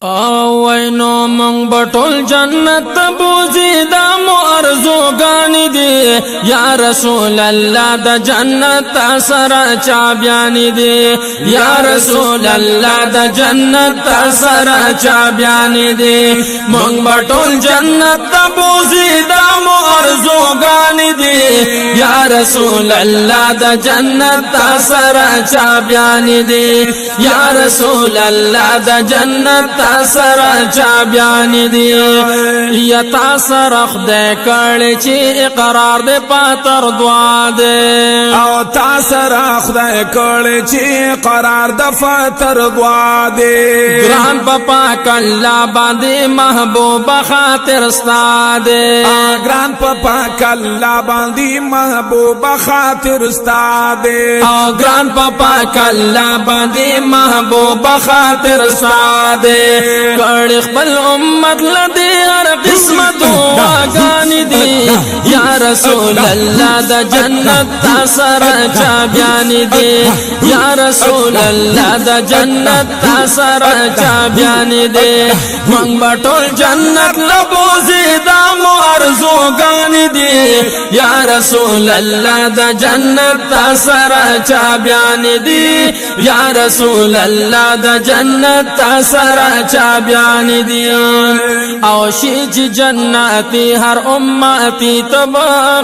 وینو منگ بطول جنت بوزی دا مرزوگانی دی یا رسول اللہ دا جنت سر چابیانی دی یا رسول اللہ دا جنت سر چابیانی دی منگ بطول جنت بوزی دا مرزوگانی دی یا رسول اللہ دا جنت سر چابیانی دی یا رسول اللہ دا جنت سر چابیانی دی یا تا سر خدای کړي چې اقرار دې پاتر دعا دې او تا سر خدای کړي چې قرار د فاتر دعا دې ګران پپا کلا باندې محبوب خاطر استاد ګران پپا کلا باندې محبوب خاطر استاد او ګران پپا کلا باندې محبوب خاطر استاد کړي خپل امت لدی هر قسمت واغانی دی یا رسول اللہ دا جنت سر چابیانی دی یا رسول اللہ دا جنت سر چابیانی دی منگ بطول جنت لبوزی دا مرزوگانی دی یا رسول اللہ دا جنت سر چابیانی دی یا رسول اللہ دا جنت سر چابیانی دی او شیچ جنتی ہر امتی تب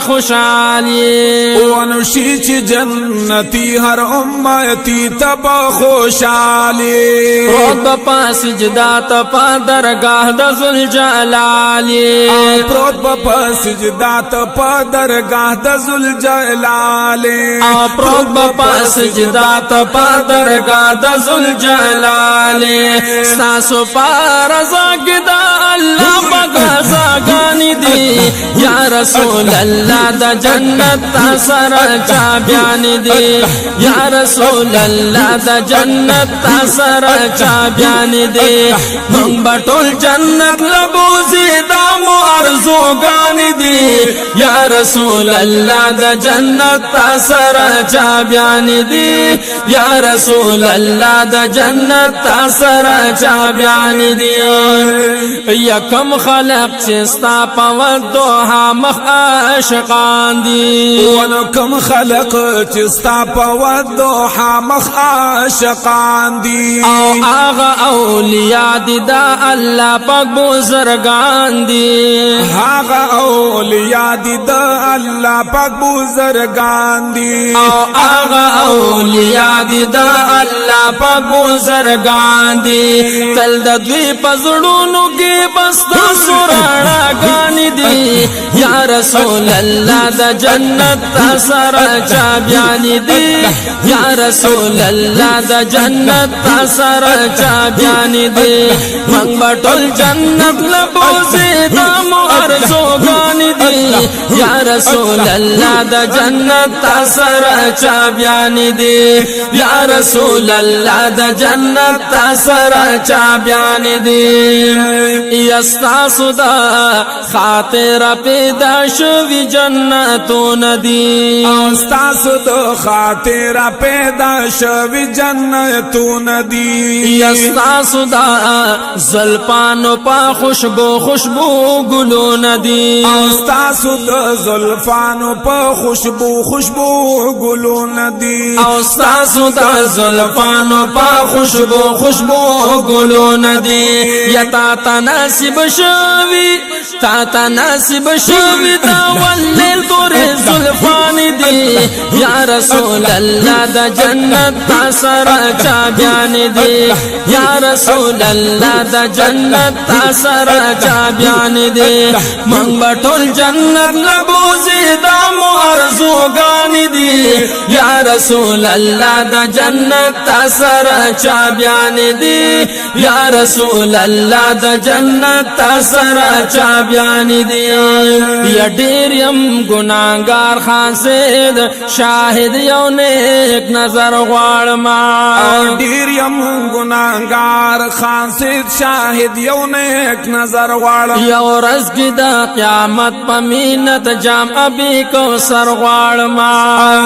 خوشحالی ونو شیچ جنتی ہر امتی تب خوشحالی پروت بپا سجدہ تپا درگاہ دا ذوالجلالی پروت بپا سجدہ تپا درگاہ دا ذوالجلالی پروت بپا سجدہ تپا درگاہ دا ذوالجلالی ستاسو پارزا گدا اللہ بغازا گانی دی یا رسول اللہ دا جنت سر چابیانی دی یا رسول اللہ دا جنت سر چابیانی دی منگ بطول جنت لبوزی دا مرزوگانی دی یا رسول اللہ دا جنت سر چابیانی دی یا رسول اللہ دا جنت سر چابیانی دی یکم خلق چستا پودوها مخ عاشقان دی ونو کم خلق چستا پودوها مخ عاشقان دی او آغا اولیاء دی دا اللہ پاک بزرگان دی آغا اولیاء دی دا اللہ پاک بزرگان دی او آغا اولیاء دی دا اللہ پاک بزرگان دی تل دا دوی پزڑونو کی بستا سرانا گانی دی یا رسول اللہ دا جنت سر چابیانی دی یا رسول اللہ دا جنت سر چابیانی دی منگ بطول جنت لبوزی دا مرزوگانی دی یا رسول اللہ دا جنت سر چابیانی دی یا رسول اللہ دا جنت سر چابیانی دی یستاسو دا خاطر پیدا شوی جنتون دی استاسو دا خاطر پیدا شوی جنتون دی یستاسو دا زلپانو پا خوشبو خوشبو گلون دی استاسو دا زلفانو پا خوشبو خوشبو گلون دی استاسو دا زلپانو پا خوشبو خوشبو گلون دی یتا تناسب شوی تا تناسب شوی دا واللیل دور زلفانی دی یا رسول اللہ دا جنت سر چابیانی دی یا رسول اللہ دا جنت سر چابیانی دی منگ بطول جنت لبوزی دا مرزوگانی دی یا رسول اللہ دا جنت سر چابیانی دی یا رسول اللہ دا جنت سر چابیانی دی یا ډیریم گناہگار خاصد شاہد یو نیک نظر غواړما ډیریم گناہگار خاصد شاہد واحد یو نیک نظر غواړم یو ورځ کې د قیامت په مینت جام ابي کوثر غواړم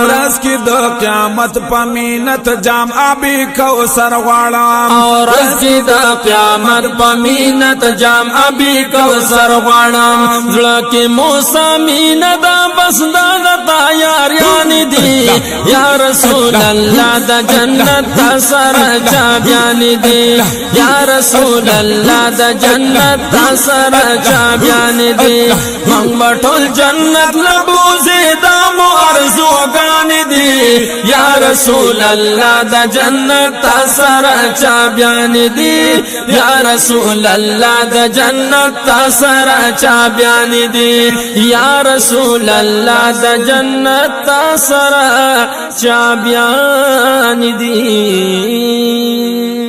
ورځ کې د قیامت په مینت جام ابي کوثر غواړم ورځ کې د قیامت په مینت جام ابي کوثر غواړم زړه کې موسی مینا دا بس دا یار یان دي یا رسول الله د جنت سره چا بیان دي یا رسول الله د جنت سره چا بیان دي من ټول جنت لبوزي دا مو ارزوګان دي یا رسول الله د جنت سره چا بیان دي یا رسول الله د جنت سره چا بیان دي یا رسول الله د جنت سره چا بیان دي